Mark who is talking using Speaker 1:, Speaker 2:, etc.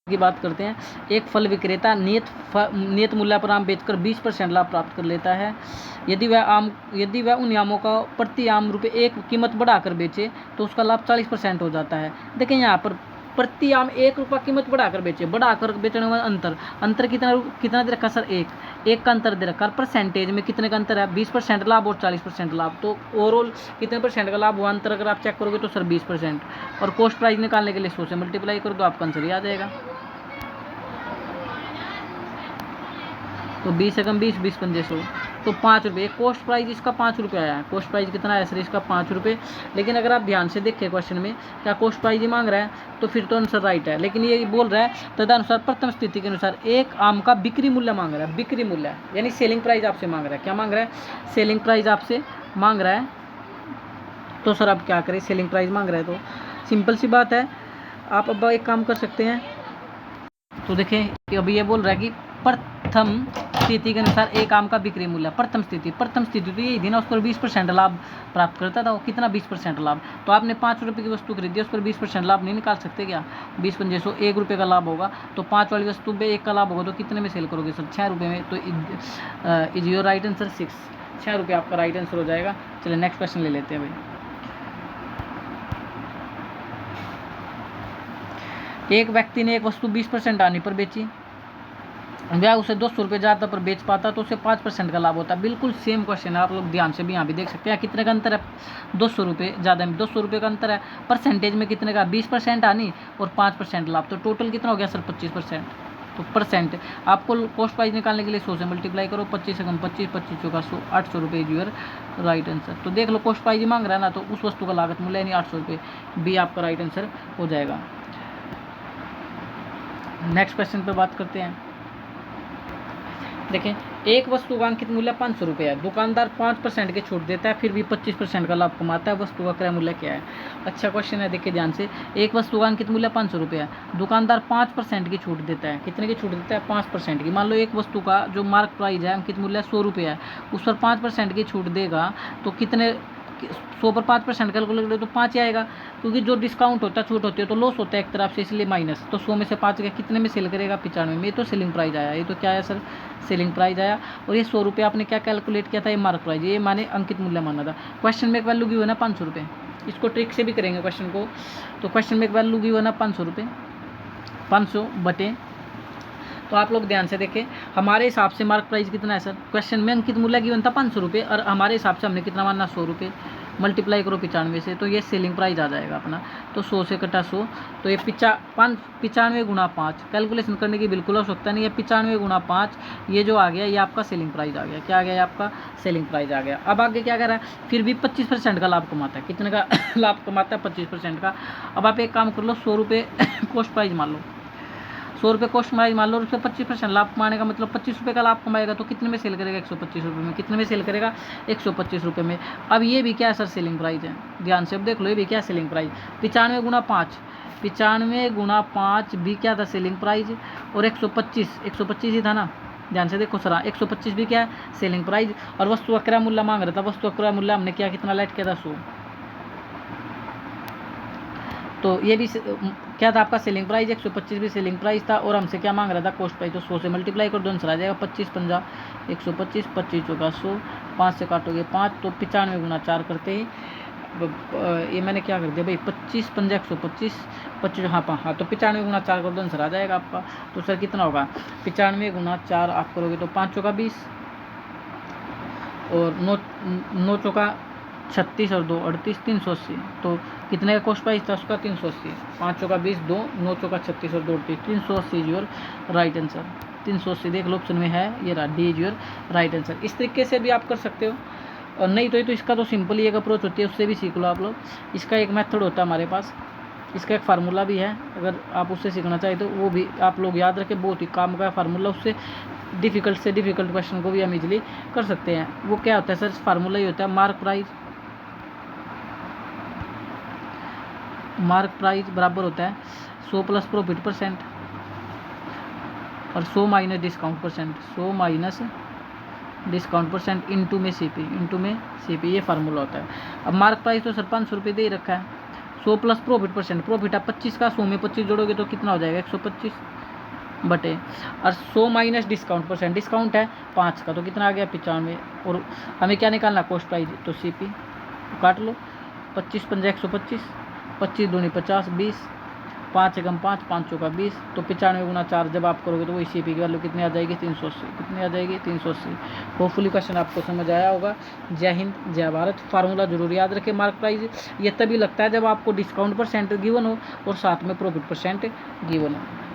Speaker 1: की बात करते हैं। एक फल विक्रेता नियत मूल्य पर आम बेचकर 20% लाभ प्राप्त कर लेता है। यदि वह उन आमों का प्रति आम ₹1 कीमत बढ़ाकर बेचे तो उसका लाभ 40% हो जाता है। देखें यहाँ पर प्रति आम ₹1 कीमत बढ़ाकर बेचने में अंतर कितना दे रखा सर? एक का अंतर दे रखा। परसेंटेज में कितने का अंतर है? 20% लाभ और 40% लाभ। तो ओवरऑल कितने परसेंट का लाभ हुआ अंतर अगर आप चेक करोगे तो सर 20%। और कॉस्ट प्राइस निकालने के लिए 100 से मल्टीप्लाई करो तो आपका आंसर ही आ जाएगा। तो 20 एकम 20, 20 पंजे 100, तो ₹5। कॉस्ट प्राइस इसका ₹5 आया है। कॉस्ट प्राइस कितना है सर? इसका ₹5। लेकिन अगर आप ध्यान से देखें क्वेश्चन में, क्या कॉस्ट प्राइस ही मांग रहा है? तो फिर तो आंसर राइट है। लेकिन ये बोल रहा है तदनुसार प्रथम स्थिति के अनुसार एक आम का बिक्री मूल्य मांग रहा है। बिक्री मूल्य यानी सेलिंग प्राइस आपसे मांग रहा है। क्या मांग रहा है? सेलिंग प्राइस आपसे मांग रहा है। तो सर आप क्या करें? सेलिंग प्राइस मांग रहा है तो सिंपल सी बात है, आप अब एक काम कर सकते हैं। तो देखें अभी ये बोल रहा है कि प्रथम स्थिति के अनुसार एक आम का बिक्री मूल्य। प्रथम स्थिति तो यही थी ना, उस पर 20% लाभ प्राप्त करता था। वो कितना? 20% लाभ। तो आपने ₹5 की वस्तु खरीदी, उस पर 20% लाभ नहीं निकाल सकते क्या? 20 पंजे 100, ₹1 का लाभ होगा। तो 5 वाली वस्तु पे 1 का लाभ होगा तो कितने में सेल करोगे सर? ₹6 में। तो इज योर राइट आंसर 6। ₹6 आपका राइट आंसर हो जाएगा। चलिए नेक्स्ट क्वेश्चन ले लेते हैं भाई। एक व्यक्ति ने एक वस्तु 20% आने पर बेची, वह उसे ₹200 ज़्यादा पर बेच पाता तो उसे 5% का लाभ होता है। बिल्कुल सेम क्वेश्चन है, आप लोग ध्यान से भी यहाँ भी देख सकते हैं। कितने का अंतर है? ₹200 ज़्यादा में ₹200 का अंतर है। परसेंटेज में कितने का? 20% आनी और 5% लाभ। तो टोटल कितना हो गया सर? 25%। तो परसेंट आपको कॉस्ट प्राइस निकालने के लिए 100 से मल्टीप्लाई करो। 25 एकम 25, 25 चौका 100, ₹800 इज योर राइट आंसर। तो देख लो कॉस्ट प्राइस ही मांग रहा है ना, तो उस वस्तु का लागत मूल्य यानी ₹800 बी आपका राइट आंसर हो जाएगा। नेक्स्ट क्वेश्चन पर बात करते हैं। देखें एक वस्तु का अंकित मूल्य ₹500 है। दुकानदार 5% की छूट देता है, फिर भी 25% का लाभ कमाता है। वस्तु का क्रय मूल्य क्या है? अच्छा क्वेश्चन है, देखिए ध्यान से। एक वस्तु का अंकित मूल्य ₹500 है। दुकानदार 5% की छूट देता है। कितने की छूट देता है? 5% की। मान लो एक वस्तु का जो मार्क प्राइस है, अंकित मूल्य ₹100 है, उस पर 5% की छूट देगा तो कितने? 100 पर 5% कैलकुलेट करें तो 5 ही आएगा, क्योंकि जो डिस्काउंट होता है, छूट होती है तो लॉस होता है एक तरफ से, इसलिए माइनस। तो 100 में से 5 का कितने में सेल करेगा? 95 में। ये तो सेलिंग प्राइस आया। ये तो क्या आया सर? सेलिंग प्राइस आया। और ये ₹100 आपने क्या कैलकुलेट किया था? ये मार्क प्राइस, ये माने अंकित मूल्य माना था। क्वेश्चन में एक वैल्यू गिवन है ₹500। इसको ट्रिक से भी करेंगे क्वेश्चन को। तो क्वेश्चन में एक वैल्यू गिवन है ₹500, 500 बटे, तो आप लोग ध्यान से देखें, हमारे हिसाब से मार्क प्राइस कितना है सर? क्वेश्चन में अंकित मूल्य गिवन था ₹500 और हमारे हिसाब से हमने कितना मानना? ₹100। मल्टीप्लाई करो 95 से, तो ये सेलिंग प्राइस आ जाएगा अपना। तो 100 से कटा 100, तो ये 95 गुणा 5 कैलकुलेशन करने की बिल्कुल आवश्यकता नहीं है। 95 गुणा 5 ये जो आ गया, ये आपका सेलिंग प्राइस आ गया। क्या आ गया? ये आपका सेलिंग प्राइस आ गया। अब आगे क्या कह रहा है? फिर भी 25% का लाभ कमाता है। कितने का लाभ कमाता है? 25% का। अब आप एक काम कर लो, ₹100 कॉस्ट प्राइस मान लो, ₹100 कॉस्ट प्राइस मान लो, और उसका 25% लाभ कमाने का मतलब ₹25 का लाभ कमाएगा तो कितने में सेल करेगा? ₹125 में। कितने में सेल करेगा? ₹125 में। अब ये भी क्या है सर? सेलिंग प्राइस है। ध्यान से अब देख लो, ये भी क्या सेलिंग प्राइस? 95 गुणा 5, 95 गुणा 5 भी क्या था? Selling price. और 125 ही था ना, ध्यान से देखो सर, 125 भी क्या है? Selling price. और वस्तु का क्रय मूल्य मांग रहा था, वस्तु का क्रय मूल्य हमने क्या कितना लेट किया था? 100। तो ये भी क्या था आपका? Selling price. 125 भी सेलिंग प्राइस था, और हमसे क्या मांग रहा था? Cost price. तो 100 से मल्टीप्लाई कर दो, आंसर आ जाएगा 25 पंजा 125, 25 चौका 100, 5 से काटोगे 5, तो 95 गुणा 4 करते ही, ये मैंने क्या कर दिया भाई? 25 पंजा 125, 25 हाँ, तो 95 गुणा 4 कर दो, आंसर आ जाएगा आपका। तो सर कितना होगा? 95 गुणा 4 आप करोगे तो 5 चौका 20, और 9 चौका 36 और 2 38, 380। तो कितने का कॉस्ट प्राइस था उसका? 380। 5 चौका 20, 2 9 चौका 36 और 2 38, 380 इज योर राइट आंसर। 380 देख लो ऑप्शन में है, ये रहा D is your right answer. इस तरीके से भी आप कर सकते हो, और नहीं तो इसका तो सिंपल ही एक अप्रोच होती है, उससे भी सीख लो आप लोग। इसका एक मेथड होता है हमारे पास, इसका एक फार्मूला भी है, अगर आप उससे सीखना चाहे तो वो भी आप लोग याद रखें। बहुत ही काम का फार्मूला, उससे डिफ़िकल्ट से डिफ़िकल्ट क्वेश्चन को भी हम इजीली कर सकते हैं। वो क्या होता है सर? फार्मूला ही होता है मार्क प्राइस बराबर होता है 100 प्लस प्रॉफिट परसेंट और 100 minus discount percent, 100 minus discount percent into में सीपी, ये फार्मूला होता है। अब मार्क प्राइस तो सर ₹500 दे ही रखा है, 100 प्लस प्रॉफिट परसेंट, प्रॉफिट आप 25 का 100 में 25 जोड़ोगे तो कितना हो जाएगा 125 बटे, और 100 माइनस डिस्काउंट परसेंट, डिस्काउंट है 5 का तो कितना आ गया 95। और हमें क्या निकालना कॉस्ट प्राइस, तो CP काट लो, 25 पंजा 125, 25 दूनी 50, 20, 5 एकम 5, 5 चौका 20, तो 95 गुना 4 जब आप करोगे तो वही CP की वैल्यू कितनी आ जाएगी 380, कितनी आ जाएगी 380। होपफुली क्वेश्चन आपको समझ आया होगा। जय हिंद जय भारत। फार्मूला जरूर याद रखें, मार्क प्राइस ये तभी लगता है जब आपको डिस्काउंट परसेंट गिवन हो और साथ में प्रॉफिट परसेंट गिवन हो।